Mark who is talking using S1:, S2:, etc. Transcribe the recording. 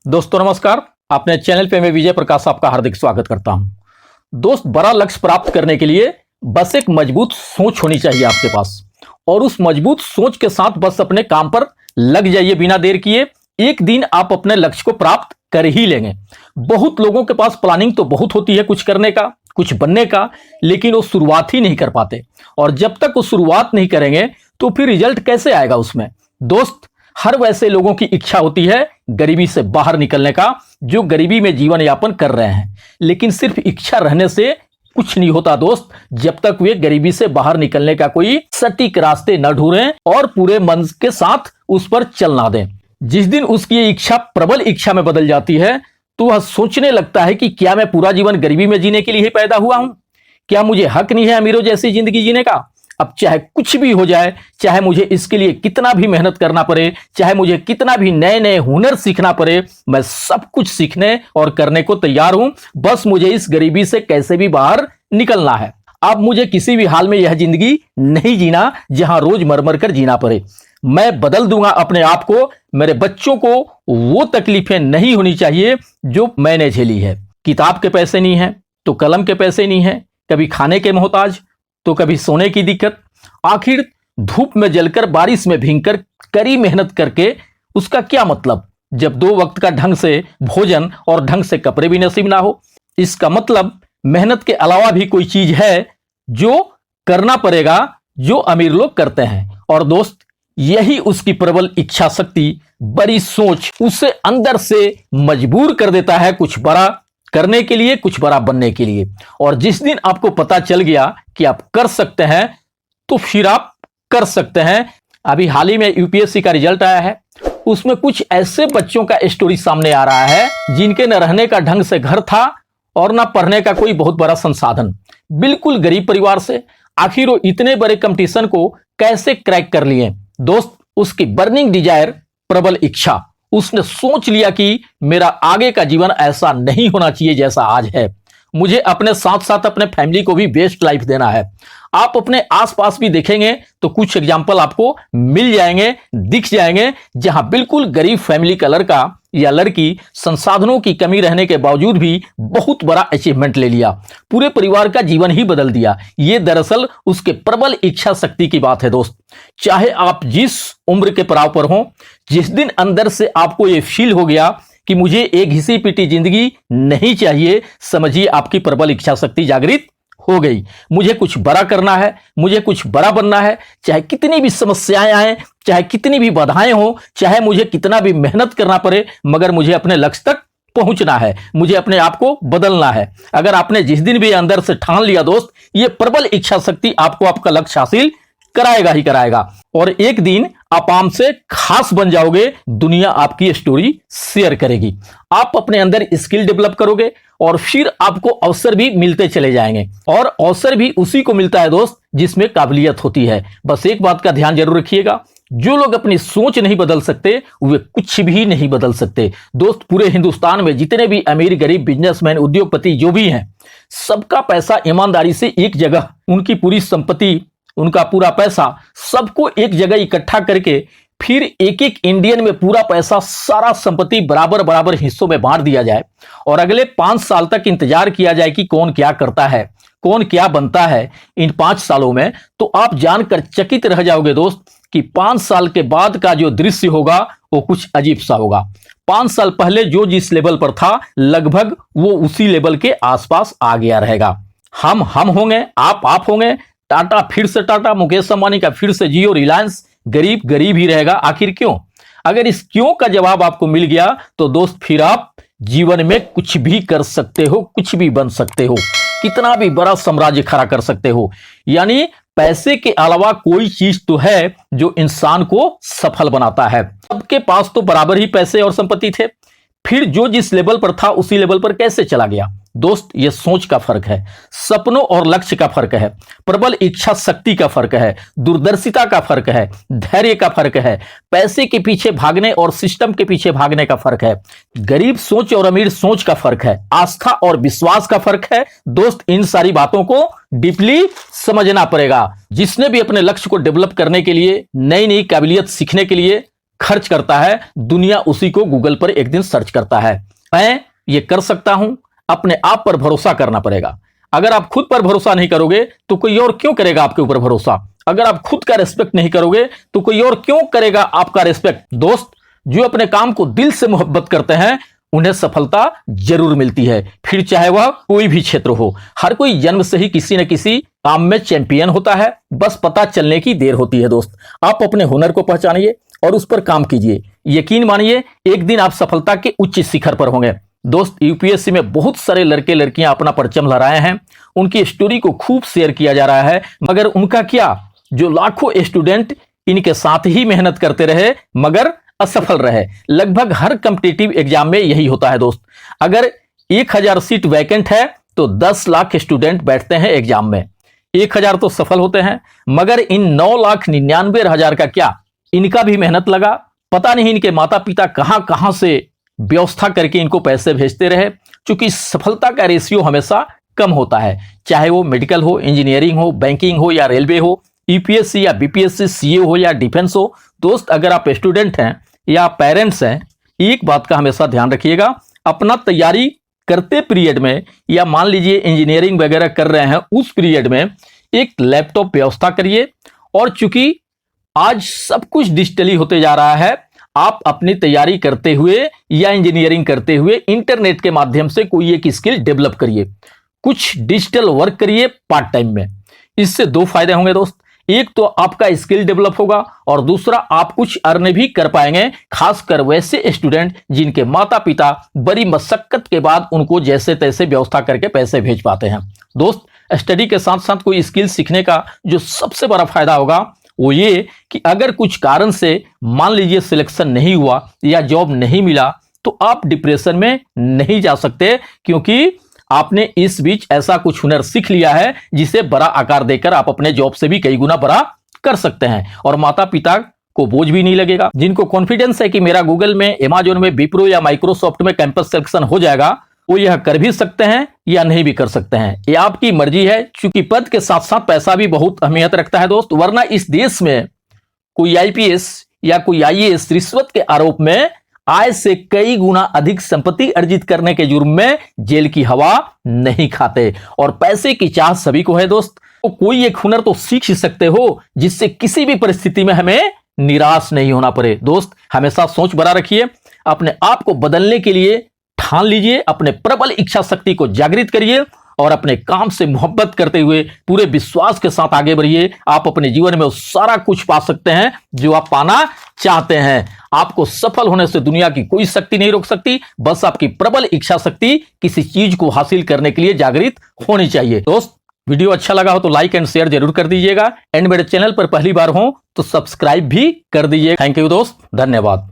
S1: दोस्तों नमस्कार। अपने चैनल पे मैं विजय प्रकाश आपका हार्दिक स्वागत करता हूं। दोस्त, बड़ा लक्ष्य प्राप्त करने के लिए बस एक मजबूत सोच होनी चाहिए आपके पास, और उस मजबूत सोच के साथ बस अपने काम पर लग जाइए बिना देर किए। एक दिन आप अपने लक्ष्य को प्राप्त कर ही लेंगे। बहुत लोगों के पास प्लानिंग तो बहुत होती है कुछ करने का, कुछ बनने का, लेकिन वो शुरुआत ही नहीं कर पाते, और जब तक वो शुरुआत नहीं करेंगे तो फिर रिजल्ट कैसे आएगा उसमें। दोस्त, हर वैसे लोगों की इच्छा होती है गरीबी से बाहर निकलने का, जो गरीबी में जीवन यापन कर रहे हैं, लेकिन सिर्फ इच्छा रहने से कुछ नहीं होता दोस्त, जब तक वे गरीबी से बाहर निकलने का कोई सटीक रास्ते न ढूंढें और पूरे मन के साथ उस पर चल ना दें। जिस दिन उसकी ये इच्छा प्रबल इच्छा में बदल जाती है तो वह सोचने लगता है कि क्या मैं पूरा जीवन गरीबी में जीने के लिए ही पैदा हुआ हूं? क्या मुझे हक नहीं है अमीरों जैसी जिंदगी जीने का? अब चाहे कुछ भी हो जाए, चाहे मुझे इसके लिए कितना भी मेहनत करना पड़े, चाहे मुझे कितना भी नए नए हुनर सीखना पड़े, मैं सब कुछ सीखने और करने को तैयार हूं। बस मुझे इस गरीबी से कैसे भी बाहर निकलना है। अब मुझे किसी भी हाल में यह जिंदगी नहीं जीना जहां रोज मर मर कर जीना पड़े। मैं बदल दूंगा अपने आप को। मेरे बच्चों को वो तकलीफें नहीं होनी चाहिए जो मैंने झेली है। किताब के पैसे नहीं है तो कलम के पैसे नहीं है, कभी खाने के मोहताज तो कभी सोने की दिक्कत। आखिर धूप में जलकर, बारिश में भीगकर, कड़ी मेहनत करके उसका क्या मतलब जब 2 वक्त का ढंग से भोजन और ढंग से कपड़े भी नसीब ना हो। इसका मतलब मेहनत के अलावा भी कोई चीज है जो करना पड़ेगा, जो अमीर लोग करते हैं। और दोस्त, यही उसकी प्रबल इच्छा शक्ति, बड़ी सोच उसे अंदर से मजबूर कर देता है कुछ बड़ा करने के लिए, कुछ बड़ा बनने के लिए। और जिस दिन आपको पता चल गया कि आप कर सकते हैं तो फिर आप कर सकते हैं। अभी हाल ही में यूपीएससी का रिजल्ट आया है, उसमें कुछ ऐसे बच्चों का स्टोरी सामने आ रहा है जिनके न रहने का ढंग से घर था और न पढ़ने का कोई बहुत बड़ा संसाधन, बिल्कुल गरीब परिवार से। आखिर वो इतने बड़े कंपटीशन को कैसे क्रैक कर लिए? दोस्त, उसकी बर्निंग डिजायर, प्रबल इच्छा, उसने सोच लिया कि मेरा आगे का जीवन ऐसा नहीं होना चाहिए जैसा आज है। मुझे अपने साथ साथ अपने फैमिली को भी बेस्ट लाइफ देना है। आप अपने आसपास भी देखेंगे तो कुछ एग्जाम्पल आपको मिल जाएंगे, दिख जाएंगे, जहां बिल्कुल गरीब फैमिली का लड़का या लड़की संसाधनों की कमी रहने के बावजूद भी बहुत बड़ा अचीवमेंट ले लिया, पूरे परिवार का जीवन ही बदल दिया। ये दरअसल उसके प्रबल इच्छा शक्ति की बात है। दोस्त, चाहे आप जिस उम्र के पड़ाव पर हो, जिस दिन अंदर से आपको ये फील हो गया कि मुझे एक घिसी पिटी जिंदगी नहीं चाहिए, समझिए आपकी प्रबल इच्छा शक्ति जागृत हो गई। मुझे कुछ बड़ा करना है, मुझे कुछ बड़ा बनना है, चाहे कितनी भी समस्याएं आए, चाहे कितनी भी बाधाएं हो, चाहे मुझे कितना भी मेहनत करना पड़े, मगर मुझे अपने लक्ष्य तक पहुंचना है, मुझे अपने आप को बदलना है। अगर आपने जिस दिन भी अंदर से ठान लिया दोस्त, ये प्रबल इच्छा शक्ति आपको आपका लक्ष्य हासिल कराएगा ही कराएगा, और एक दिन आप आम से खास बन जाओगे। दुनिया आपकी स्टोरी शेयर करेगी, आप अपने अंदर स्किल डेवलप करोगे और फिर आपको अवसर भी मिलते चले जाएंगे। और अवसर भी उसी को मिलता है दोस्त जिसमें काबिलियत होती है। बस एक बात का ध्यान जरूर रखिएगा, जो लोग अपनी सोच नहीं बदल सकते वे कुछ भी नहीं बदल सकते। दोस्त, पूरे हिंदुस्तान में जितने भी अमीर गरीब बिजनेसमैन उद्योगपति जो भी हैं, सबका पैसा ईमानदारी से एक जगह, उनकी पूरी संपत्ति, उनका पूरा पैसा सबको एक जगह इकट्ठा करके फिर एक एक इंडियन में पूरा पैसा, सारा संपत्ति बराबर बराबर हिस्सों में बांट दिया जाए और अगले 5 साल तक इंतजार किया जाए कि कौन क्या करता है, कौन क्या बनता है इन 5 सालों में, तो आप जानकर चकित रह जाओगे दोस्त कि 5 साल के बाद का जो दृश्य होगा वो कुछ अजीब सा होगा। 5 साल पहले जो जिस लेवल पर था, लगभग वो उसी लेवल के आसपास आ गया रहेगा। हम होंगे, आप होंगे, टाटा फिर से टाटा, मुकेश अंबानी का फिर से जियो, रिलायंस, गरीब गरीब ही रहेगा। आखिर क्यों? अगर इस क्यों का जवाब आपको मिल गया तो दोस्त, फिर आप जीवन में कुछ भी कर सकते हो, कुछ भी बन सकते हो, कितना भी बड़ा साम्राज्य खड़ा कर सकते हो। यानी पैसे के अलावा कोई चीज तो है जो इंसान को सफल बनाता है। सबके पास तो बराबर ही पैसे और संपत्ति थे, फिर जो जिस लेवल पर था उसी लेवल पर कैसे चला गया? दोस्त, यह सोच का फर्क है, सपनों और लक्ष्य का फर्क है, प्रबल इच्छा शक्ति का फर्क है, दूरदर्शिता का फर्क है, धैर्य का फर्क है, पैसे के पीछे भागने और सिस्टम के पीछे भागने का फर्क है, गरीब सोच और अमीर सोच का फर्क है, आस्था और विश्वास का फर्क है। दोस्त, इन सारी बातों को डीपली समझना पड़ेगा। जिसने भी अपने लक्ष्य को डेवलप करने के लिए, नई नई काबिलियत सीखने के लिए खर्च करता है, दुनिया उसी को गूगल पर एक दिन सर्च करता है। मैं ये कर सकता हूं, अपने आप पर भरोसा करना पड़ेगा। अगर आप खुद पर भरोसा नहीं करोगे तो कोई और क्यों करेगा आपके ऊपर भरोसा? अगर आप खुद का रिस्पेक्ट नहीं करोगे तो कोई और क्यों करेगा आपका रिस्पेक्ट? दोस्त, जो अपने काम को दिल से मोहब्बत करते हैं उन्हें सफलता जरूर मिलती है, फिर चाहे वह कोई भी क्षेत्र हो। हर कोई जन्म से ही किसी न किसी काम में चैंपियन होता है, बस पता चलने की देर होती है। दोस्त, आप अपने हुनर को पहचानिए और उस पर काम कीजिए। यकीन मानिए, एक दिन आप सफलता के उच्च शिखर पर होंगे। दोस्त, यूपीएससी में बहुत सारे लड़के लड़कियां अपना परचम लहराए हैं, उनकी स्टोरी को खूब शेयर किया जा रहा है, मगर उनका क्या? जो लाखों स्टूडेंट इनके साथ ही मेहनत करते रहे मगर असफल रहे। लगभग हर कॉम्पिटिटिव एग्जाम में यही होता है दोस्त। अगर 1000 सीट वैकेंट है तो 10 लाख स्टूडेंट बैठते हैं एग्जाम में। 1000 तो सफल होते हैं, मगर इन 9,99,000 का क्या? इनका भी मेहनत लगा। पता नहीं इनके माता पिता कहां कहां से व्यवस्था करके इनको पैसे भेजते रहे। क्योंकि सफलता का रेशियो हमेशा कम होता है, चाहे वो मेडिकल हो, इंजीनियरिंग हो, बैंकिंग हो या रेलवे हो, यूपीएससी या बीपीएससी, सीए हो या डिफेंस हो। दोस्त, अगर आप स्टूडेंट हैं या पेरेंट्स हैं, एक बात का हमेशा ध्यान रखिएगा, अपना तैयारी करते पीरियड में या मान लीजिए इंजीनियरिंग वगैरह कर रहे हैं उस पीरियड में एक लैपटॉप व्यवस्था करिए। और चूंकि आज सब कुछ डिजिटली होते जा रहा है, आप अपनी तैयारी करते हुए या इंजीनियरिंग करते हुए इंटरनेट के माध्यम से कोई एक स्किल डेवलप करिए, कुछ डिजिटल वर्क करिए पार्ट टाइम में। इससे दो फायदे होंगे दोस्त, एक तो आपका स्किल डेवलप होगा और दूसरा आप कुछ अर्न भी कर पाएंगे, खासकर वैसे स्टूडेंट जिनके माता पिता बड़ी मशक्कत के बाद उनको जैसे तैसे व्यवस्था करके पैसे भेज पाते हैं। दोस्त, स्टडी के साथ साथ कोई स्किल सीखने का जो सबसे बड़ा फायदा होगा वो ये कि अगर कुछ कारण से मान लीजिए सिलेक्शन नहीं हुआ या जॉब नहीं मिला तो आप डिप्रेशन में नहीं जा सकते, क्योंकि आपने इस बीच ऐसा कुछ हुनर सीख लिया है जिसे बड़ा आकार देकर आप अपने जॉब से भी कई गुना बड़ा कर सकते हैं और माता पिता को बोझ भी नहीं लगेगा। जिनको कॉन्फिडेंस है कि मेरा गूगल में, अमेजोन में, विप्रो या माइक्रोसॉफ्ट में कैंपस सिलेक्शन हो जाएगा, वो यह कर भी सकते हैं या नहीं भी कर सकते हैं, ये आपकी मर्जी है। क्योंकि पद के साथ साथ पैसा भी बहुत अहमियत रखता है दोस्त, वरना इस देश में कोई आईपीएस या कोई आईएएस रिश्वत के आरोप में आय से कई गुना अधिक संपत्ति अर्जित करने के जुर्म में जेल की हवा नहीं खाते। और पैसे की चाह सभी को है दोस्त, तो कोई एक हुनर तो सीख ही सकते हो जिससे किसी भी परिस्थिति में हमें निराश नहीं होना पड़े। दोस्त, हमेशा सोच बड़ा रखिए, अपने आप को बदलने के लिए ठान लीजिए, अपने प्रबल इच्छा शक्ति को जागृत करिए और अपने काम से मोहब्बत करते हुए पूरे विश्वास के साथ आगे बढ़िए। आप अपने जीवन में वो सारा कुछ पा सकते हैं जो आप पाना चाहते हैं। आपको सफल होने से दुनिया की कोई शक्ति नहीं रोक सकती, बस आपकी प्रबल इच्छा शक्ति किसी चीज को हासिल करने के लिए जागृत होनी चाहिए। दोस्त, वीडियो अच्छा लगा हो तो लाइक एंड शेयर जरूर कर दीजिएगा, एंड मेरे चैनल पर पहली बार हो तो सब्सक्राइब भी कर दीजिए। थैंक यू दोस्त, धन्यवाद।